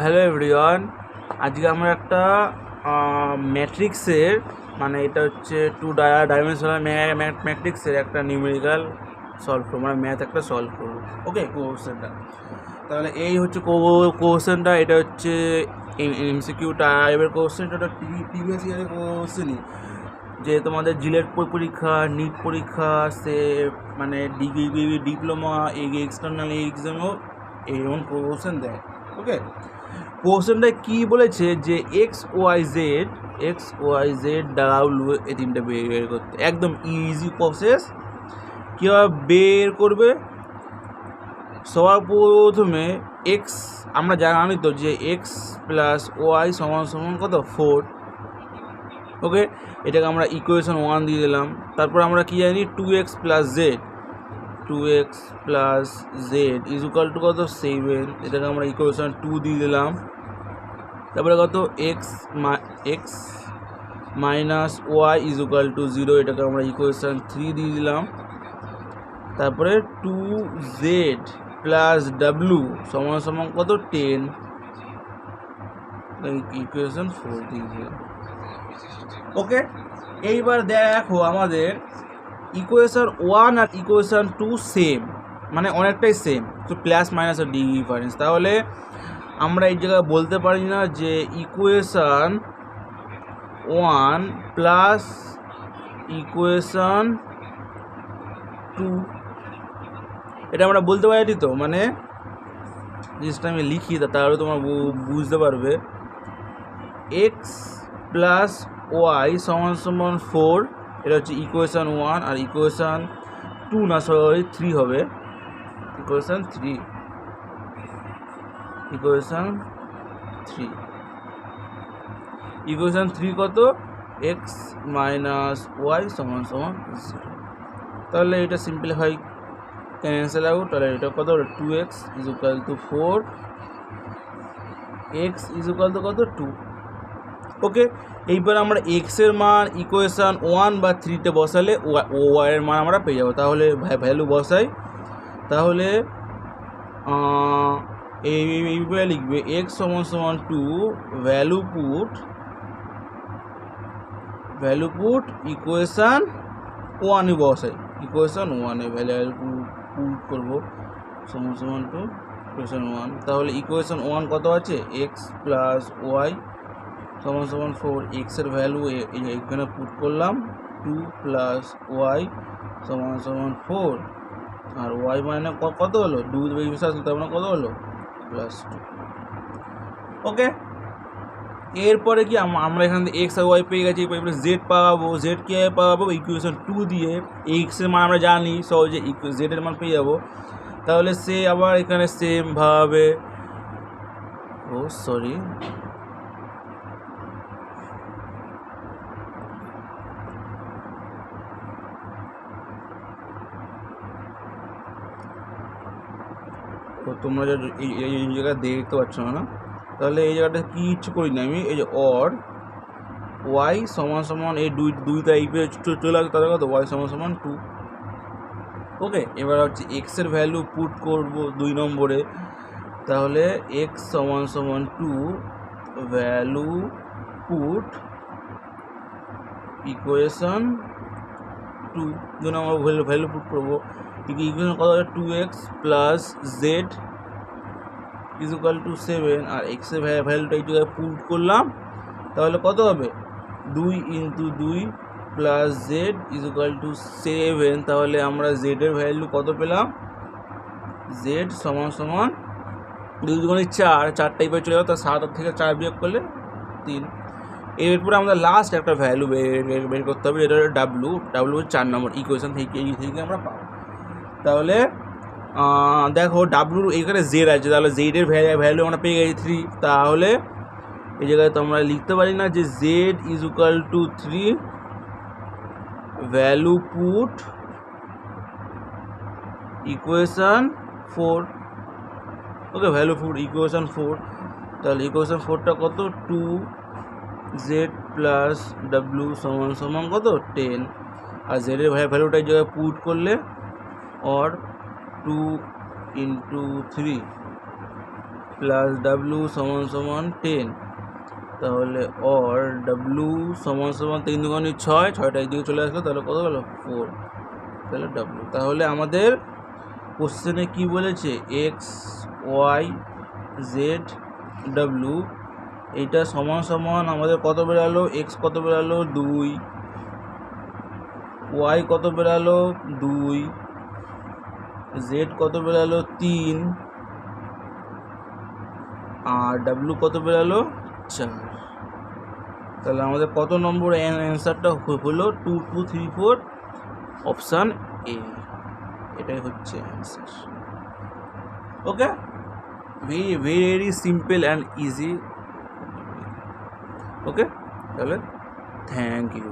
Hello everyone, আজকে আমরা একটা ম্যাট্রিক্সের মানে এটা হচ্ছে ডাইমেনশনাল ম্যাট্রিক্সের একটা নিউমেরিক্যাল সলভ করবো, মানে ম্যাথ একটা সলভ করবো। ওকে, কোশ্চেনটা তাহলে এই হচ্ছে কোশ্চেনটা, এটা হচ্ছে এমসিকিউ টাইপের কোশ্চেন। এটা প্রিভিয়াস ইয়ারের কোশ্চেনই, যে তোমাদের জিলেট পরীক্ষা, নিট পরীক্ষা, সে মানে ডিগ্রি, ডিপ্লোমা, এক্সটার্নাল এক্সামেও এইরকম কোশ্চেন দেয়। ওকে, কোশ্চেনটা কি বলেছে যে এক্স ওয়াই জেড ডাব্লু এই তিনটা বের করতে, একদম ইজি প্রসেস। কীভাবে বের করবে? সবার প্রথমে এক্স, আমরা জানি তো যে এক্স প্লাস ওয়াই সমান সমান কত, 4। ওকে, এটাকে আমরা ইকুয়েশন 1 দিয়ে দিলাম। তারপর আমরা কি জানি, 2x plus Z is equal two কত, 7। এটাকে আমরা ইকুয়েশন 2 দিয়ে দিলাম। তারপরে কত, x minus y is equal to 0, এটাকে আমরা ইকুয়েশন 3 দিয়ে দিলাম। তারপরে 2z প্লাস ডাব্লু সমান সমান কত, 10, ইকুয়েশন 4 দিয়ে দিলাম। ওকে, এইবার দেখো আমাদের ইকুয়েশন 1 আর ইকুয়েশন 2 সেম, মানে অনেকটাই সেম, তো প্লাস মাইনাসের ডিফারেন্স। তাহলে আমরা এই জায়গায় বলতে পারি না যে ইকুয়েশন 1 প্লাস ইকুয়েশন 2, এটা আমরা বলতে পারি তো। মানে জিনিসটা আমি লিখি তাহলে তোমরা বুঝতে পারবে। এক্স প্লাস ওয়াই সমান সমান 4, এটা হচ্ছে ইকুয়েশন 1, আর ইকুয়েশন 2 না, সরি 3 হবে, ইকুয়েশন 3 কত, এক্স মাইনাস ওয়াই সমান সমান 0। তাহলে এটা সিম্পলিফাই ক্যান্সেল আউট। তাহলে এটা কত, 2x is equal two 4, x is equal two কত, 2। ওকে, এইবার আমরা এক্সের মান ইকুয়েশান 1 বা 3তে বসালে ওয়াইয়ের মান আমরা পেয়ে যাবো। তাহলে ভ্যালু বসাই, তাহলে এইভাবে লিখবে এক্স সমান সমান 2, ভ্যালু পুট ইকুয়েশান 1-এ বসাই, ইকুয়েশান 1-এ ভ্যালু পুট করবো সমান সমান 2 ইকুয়েশান 1। তাহলে ইকুয়েশান 1 কত আছে, এক্স প্লাস ওয়াই সমান সমান 4, এক্সের ভ্যালু এখানে পুট করলাম, 2 প্লাস ওয়াই সমান সমান 4, আর ওয়াই মানে কত হলো, 2 বেশি আসলো, তার মানে কত হলো, প্লাস 2। ওকে, এরপরে কি আমরা এখান থেকে এক্স আর ওয়াই পেয়ে গেছি। এরপরে জেড পাবো। জেড কীভাবে পাবো, ইকুয়েশন 2 দিয়ে। এক্সের মান আমরা জানি সহজে, জেডের মান পেয়ে যাবো। তাহলে সে আবার এখানে সেমভাবে, তো তোমরা এই জায়গায় দেখতে পাচ্ছ না, তাহলে এই জায়গাটা কিচ্ছু করি না আমি, এই যে অর ওয়াই সমান সমান এই দুই টাইপে চলে আসবে, তাহলে কত, ওয়াই সমান সমান 2। ওকে, এবার হচ্ছে এক্সের ভ্যালু পুট করব 2 নম্বরে। তাহলে এক্স সমান সমান 2, ভ্যালু পুট ইকুয়েশন 2, 2 নম্বর ভ্যালু পুট করবো। ইকুয়েশন কত, 2x plus Z is equal two 7, আর এক্সের ভ্যালুটা এই জায়গায় পুট করলাম। তাহলে কত হবে, 2 × 2 plus Z is equal two 7। তাহলে আমরা জেডের ভ্যালু কত পেলাম, জেড সমান সমান 2 × 4, 4 টাইপের চলে যাবে, তার 7 থেকে 4 বিয়োগ করলে 3। এরপরে আমরা লাস্ট একটা ভ্যালু বের করতে হবে, এটা হলো ডাব্লু 4 নম্বর ইকুয়েশন থেকে আমরা পাবো। তাহলে দেখো ডাব্লুর এখানে জেড আছে, তাহলে জেডের ভ্যালু আমরা পেয়ে গেছি 3। তাহলে এই জায়গায় তো আমরা লিখতে পারি না যে Z is equal two 3, value put equation 4। Okay, value put equation 4। তাহলে ইকুয়েশন 4টা কত, 2z প্লাস ডাব্লু সমান সমান কত, 10, আর জেডের ভ্যালুটা এই জায়গায় পুট করলে অর 2 × 3 প্লাস ডাব্লু সমান সমান 10, তাহলে অর ডাব্লু সমান সমান 3 দুগুণে 6, 6টা এইদিকে চলে আসলো, তাহলে কত গেল 4, তাহলে ডাব্লু। তাহলে আমাদের কোশ্চেনে কি বলেছে, এক্স ওয়াই জেড ডাব্লু, এইটা সমান সমান আমাদের কত বেরালো, এক্স কত বেরালো 2, ওয়াই কত বেরালো 2, জেড কত বেরালো 3, আর ডাব্লু কত বেরালো 4। তাহলে আমাদের কত নম্বর অ্যান্সারটা হলো 2, 2, 3, 4, অপশান এ, এটাই হচ্ছে answer. Okay, very simple and easy. Okay, তাহলে থ্যাংক ইউ।